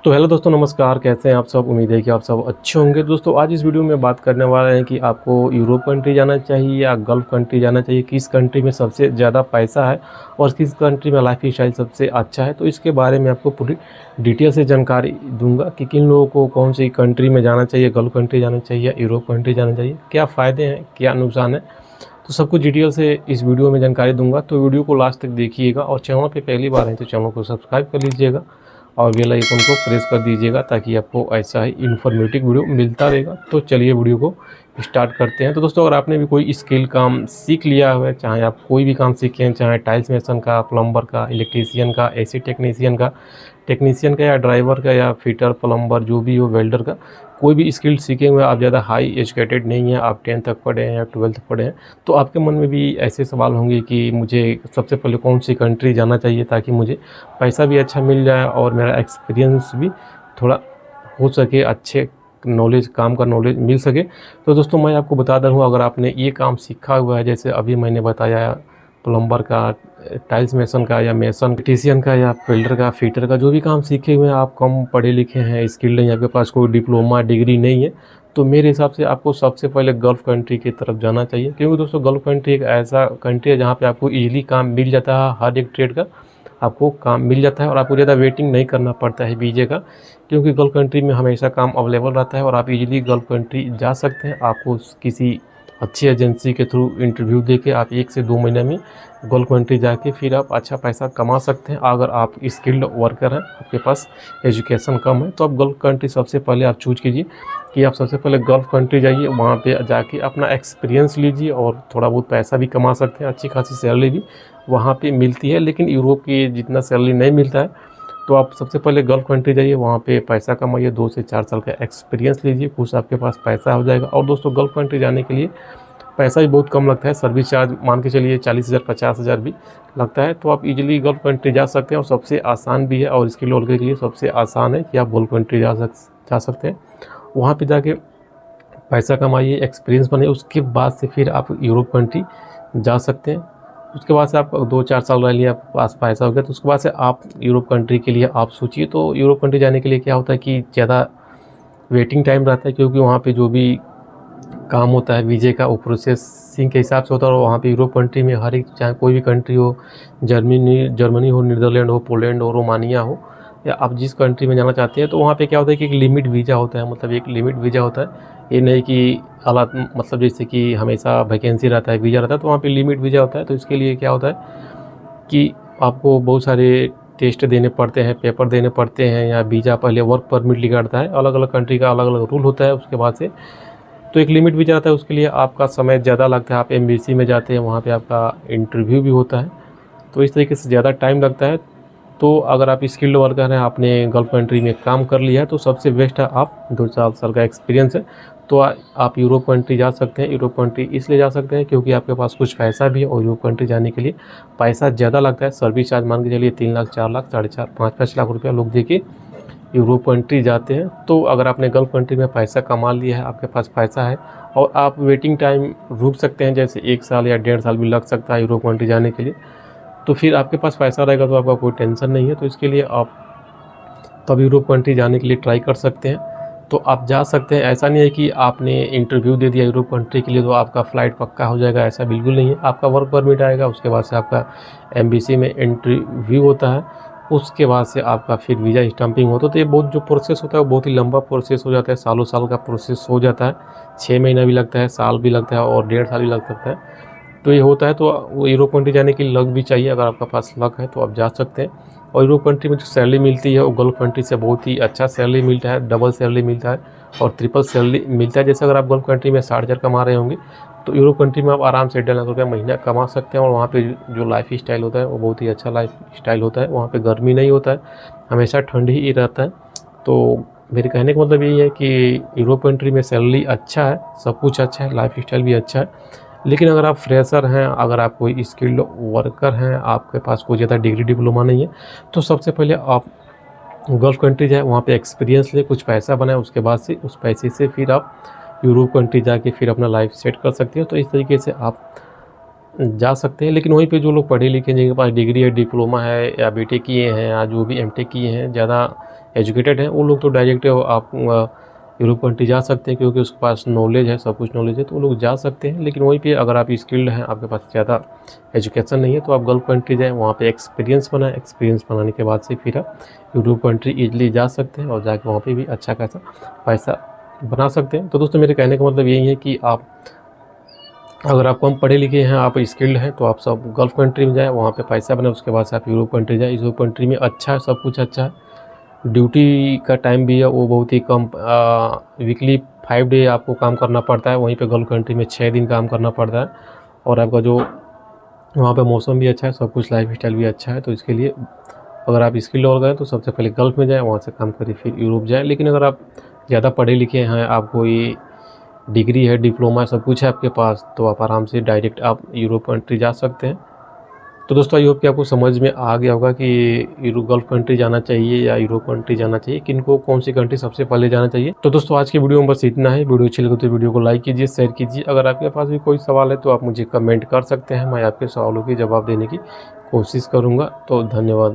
तो हेलो दोस्तों, नमस्कार। कैसे हैं आप सब? उम्मीद है कि आप सब अच्छे होंगे। दोस्तों आज इस वीडियो में बात करने वाले हैं कि आपको यूरोप कंट्री जाना चाहिए या गल्फ़ कंट्री जाना चाहिए, किस कंट्री में सबसे ज़्यादा पैसा है और किस कंट्री में लाइफ स्टाइल सबसे अच्छा है। तो इसके बारे में आपको पूरी डिटेल से जानकारी दूंगा कि किन लोगों को कौन सी कंट्री में जाना चाहिए, गल्फ़ कंट्री जाना चाहिए या यूरोप कंट्री जाना चाहिए, क्या फ़ायदे हैं, क्या नुकसान है। तो सब कुछ डिटेल से इस वीडियो में जानकारी दूंगा, तो वीडियो को लास्ट तक देखिएगा। और चैनल पे पहली बार है तो चैनल को सब्सक्राइब कर लीजिएगा और बेल आइकन को प्रेस कर दीजिएगा ताकि आपको ऐसा ही इन्फॉर्मेटिव वीडियो मिलता रहेगा। तो चलिए वीडियो को स्टार्ट करते हैं। तो दोस्तों, अगर आपने भी कोई स्किल काम सीख लिया है, चाहे आप कोई भी काम सीखें, चाहे टाइल्स मेसन का, प्लम्बर का, इलेक्ट्रीशियन का, एसी टेक्नीशियन का या ड्राइवर का या फिटर, प्लम्बर जो भी हो, वेल्डर का, कोई भी स्किल सीखे हुए आप ज़्यादा हाई एजुकेटेड नहीं है, आप 10th तक पढ़े हैं या 12th पढ़े हैं, तो आपके मन में भी ऐसे सवाल होंगे कि मुझे सबसे पहले कौन सी कंट्री जाना चाहिए ताकि मुझे पैसा भी अच्छा मिल जाए और मेरा एक्सपीरियंस भी थोड़ा हो सके, अच्छे नॉलेज, काम का नॉलेज मिल सके। तो दोस्तों मैं आपको बता दूँ, अगर आपने ये काम सीखा हुआ है, जैसे अभी मैंने बताया प्लम्बर का, टाइल्स मेसन का या मेसन इलेक्ट्रीशियन का या वेल्डर का, फिटर का, जो भी काम सीखे हुए हैं, आप कम पढ़े लिखे हैं, स्किल्ड हैं, आपके पास कोई डिप्लोमा डिग्री नहीं है, तो मेरे हिसाब से आपको सबसे पहले गल्फ़ कंट्री की तरफ जाना चाहिए। क्योंकि दोस्तों गल्फ़ कंट्री एक ऐसा कंट्री है जहाँ पे आपको ईजिली काम मिल जाता है, हर एक ट्रेड का आपको काम मिल जाता है और आपको ज़्यादा वेटिंग नहीं करना पड़ता है वीज़े का, क्योंकि गल्फ़ कंट्री में हमेशा काम अवेलेबल रहता है और आप इजीली गल्फ़ कंट्री जा सकते हैं। आपको किसी अच्छी एजेंसी के थ्रू इंटरव्यू देके आप 1 से 2 महीने में गल्फ़ कंट्री जाके फिर आप अच्छा पैसा कमा सकते हैं। अगर आप स्किल्ड वर्कर हैं, आपके पास एजुकेशन कम है, तो आप गल्फ़ कंट्री सबसे पहले आप चूज़ कीजिए कि आप सबसे पहले गल्फ़ कंट्री जाइए, वहाँ पे जाके अपना एक्सपीरियंस लीजिए और थोड़ा बहुत पैसा भी कमा सकते हैं। अच्छी खासी सैलरी भी वहाँ पे मिलती है, लेकिन यूरोप की जितना सैलरी नहीं मिलता है। तो आप सबसे पहले गल्फ़ कंट्री जाइए, वहाँ पे पैसा कमाइए, 2 से 4 साल का एक्सपीरियंस लीजिए, कुछ आपके पास पैसा हो जाएगा। और दोस्तों गल्फ़ कंट्री जाने के लिए पैसा भी बहुत कम लगता है, सर्विस चार्ज मान के चलिए 40,000 50,000 भी लगता है। तो आप इजीली गल्फ़ कंट्री जा सकते हैं और सबसे आसान भी है, और इसके लिए के लिए सबसे आसान है कि आप गल्फ़ कंट्री जा सकते हैं। वहाँ पे जाके पैसा कमाइए, एक्सपीरियंस बनाइए, उसके बाद से फिर आप यूरोप कंट्री जा सकते हैं। उसके बाद से आप 2-4 साल रह लिए, आपके पास पैसा हो गया, तो उसके बाद से आप यूरोप कंट्री के लिए आप सोचिए। तो यूरोप कंट्री जाने के लिए क्या होता है कि ज़्यादा वेटिंग टाइम रहता है, क्योंकि वहाँ पे जो भी काम होता है वीज़े का, वो प्रोसेसिंग के हिसाब से होता है। और वहाँ पे यूरोप कंट्री में हर एक, चाहे कोई भी कंट्री हो, जर्मनी हो, नीदरलैंड हो, पोलैंड हो, रोमानिया हो, या आप जिस कंट्री में जाना चाहते हैं, तो वहाँ पे क्या होता है कि एक लिमिट वीज़ा होता है, मतलब एक लिमिट वीज़ा होता है। ये नहीं कि मतलब जैसे कि हमेशा वैकेंसी रहता है, वीज़ा रहता है, तो वहाँ पे लिमिट वीज़ा होता है। तो इसके लिए क्या होता है कि आपको बहुत सारे टेस्ट देने पड़ते हैं, पेपर देने पड़ते हैं, या वीज़ा पहले वर्क परमिट निकालता है, अलग अलग कंट्री का अलग अलग रूल होता है। उसके बाद से तो एक लिमिट भी जाता है, उसके लिए आपका समय ज़्यादा लगता है। आप एम्बेसी में जाते हैं, वहाँ पे आपका इंटरव्यू भी होता है, तो इस तरीके से ज़्यादा टाइम लगता है। तो अगर आप स्किल्ड वर्कर हैं, आपने गल्फ़ कंट्री में काम कर लिया है, तो सबसे बेस्ट है, आप 2-4 साल का एक्सपीरियंस है तो आप यूरोप कंट्री जा सकते हैं। यूरोप कंट्री इसलिए जा सकते हैं क्योंकि आपके पास कुछ पैसा भी है, और यूरोप कंट्री जाने के लिए पैसा ज़्यादा लगता है। सर्विस चार्ज मान के चलिए 3 लाख, 4 लाख, 4.5, 5-5 लाख रुपया लोग देके यूरोप कंट्री जाते हैं। तो अगर आपने गल्फ़ कंट्री में पैसा कमा लिया है, आपके पास पैसा है और आप वेटिंग टाइम रुक सकते हैं, जैसे 1 साल या 1.5 साल भी लग सकता है यूरोप कंट्री जाने के लिए, तो फिर आपके पास पैसा रहेगा तो आपका कोई टेंशन नहीं है। तो इसके लिए आप तब यूरोप कंट्री जाने के लिए ट्राई कर सकते हैं। तो आप जा सकते हैं, ऐसा नहीं है कि आपने इंटरव्यू दे दिया यूरोप कंट्री के लिए तो आपका फ़्लाइट पक्का हो जाएगा, ऐसा बिल्कुल नहीं है। आपका वर्क परमिट आएगा, उसके बाद से आपका एम्बेसी में इंटरव्यू होता है, उसके बाद से आपका फिर वीज़ा स्टैंपिंग होता है। तो ये बहुत जो प्रोसेस होता है वो बहुत ही लंबा प्रोसेस हो जाता है, सालों साल का प्रोसेस हो जाता है। 6 महीना भी लगता है, साल भी लगता है और 1.5 साल भी लग सकता है। तो ये होता है, तो वो यूरोप कंट्री जाने के लिए लक भी चाहिए। अगर आपका पास लक है तो आप जा सकते हैं। और यूरोप कंट्री में जो सैलरी मिलती है वो गल्फ़ कंट्री से बहुत ही अच्छा सैलरी मिलता है, डबल सैलरी मिलता है और ट्रिपल सैलरी मिलता है। जैसे अगर आप गल्फ़ कंट्री में 60,000 कमा रहे होंगे, तो यूरोप कंट्री में आप आराम से 1.5 लाख रुपया महीना कमा सकते हैं। और वहाँ पे जो लाइफ स्टाइल होता है वो बहुत ही अच्छा लाइफ स्टाइल होता है। वहाँ पे गर्मी नहीं होता है, हमेशा ठंड ही रहता है। तो मेरे कहने का मतलब यही है कि यूरोप कंट्री में सैलरी अच्छा है, सब कुछ अच्छा है, लाइफ स्टाइल भी अच्छा है। लेकिन अगर आप फ्रेशर हैं, अगर आप कोई स्किल्ड वर्कर हैं, आपके पास कोई ज़्यादा डिग्री डिप्लोमा नहीं है, तो सबसे पहले आप गल्फ़ कंट्री जाए, वहाँ पे एक्सपीरियंस ले, कुछ पैसा बनाए, उसके बाद से उस पैसे से फिर आप यूरोप कंट्री जाके फिर अपना लाइफ सेट कर सकते हो। तो इस तरीके से आप जा सकते हैं। लेकिन वहीं पे जो लोग पढ़े लिखे हैं, जिनके पास डिग्री है, डिप्लोमा है, या बीटेक किए हैं, या जो भी एमटेक किए हैं, ज़्यादा एजुकेटेड हैं वो लोग तो डायरेक्ट आप यूरोप कंट्री जा सकते हैं, क्योंकि उसके पास नॉलेज है, सब कुछ नॉलेज है, तो वो लोग जा सकते हैं। लेकिन वहीं पे अगर आप स्किल्ड हैं, आपके पास ज़्यादा एजुकेशन नहीं है, तो आप गल्फ कंट्री जाएँ, वहाँ पे एक्सपीरियंस बनाएं। एक्सपीरियंस बनाने के बाद से फिर आप यूरोप कंट्री ईजिली जा सकते हैं और जाके वहाँ पे भी अच्छा खासा पैसा बना सकते हैं। तो दोस्तों मेरे कहने का मतलब यही है कि आप अगर आप कम पढ़े लिखे हैं, आप स्किल्ड हैं, तो आप सब गल्फ कंट्री में जाएँ, वहाँ पे पैसा बनाएं। उसके बाद से आप यूरोप कंट्री जाएँ। यूरोप कंट्री में अच्छा है, सब कुछ अच्छा है। ड्यूटी का टाइम भी है वो बहुत ही कम, वीकली 5 डे आपको काम करना पड़ता है। वहीं पे गल्फ कंट्री में 6 दिन काम करना पड़ता है। और आपका जो वहाँ पे मौसम भी अच्छा है, सब कुछ लाइफ स्टाइल भी अच्छा है। तो इसके लिए अगर आप स्किल्ड हो गए तो सबसे पहले गल्फ में जाएँ, वहाँ से काम करिए, फिर यूरोप जाएँ। लेकिन अगर आप ज़्यादा पढ़े लिखे हैं, आप कोई डिग्री है, डिप्लोमा, सब कुछ है आपके पास, तो आप आराम से डायरेक्ट आप यूरोप कंट्री जा सकते हैं। तो दोस्तों आई होप कि आपको समझ में आ गया होगा कि गल्फ कंट्री जाना चाहिए या यूरोप कंट्री जाना चाहिए, किनको कौन सी कंट्री सबसे पहले जाना चाहिए। तो दोस्तों आज की वीडियो में बस इतना है। वीडियो अच्छी लगे तो वीडियो को लाइक कीजिए, शेयर कीजिए। अगर आपके पास भी कोई सवाल है तो आप मुझे कमेंट कर सकते हैं, मैं आपके सवालों के जवाब देने की कोशिश करूँगा। तो धन्यवाद।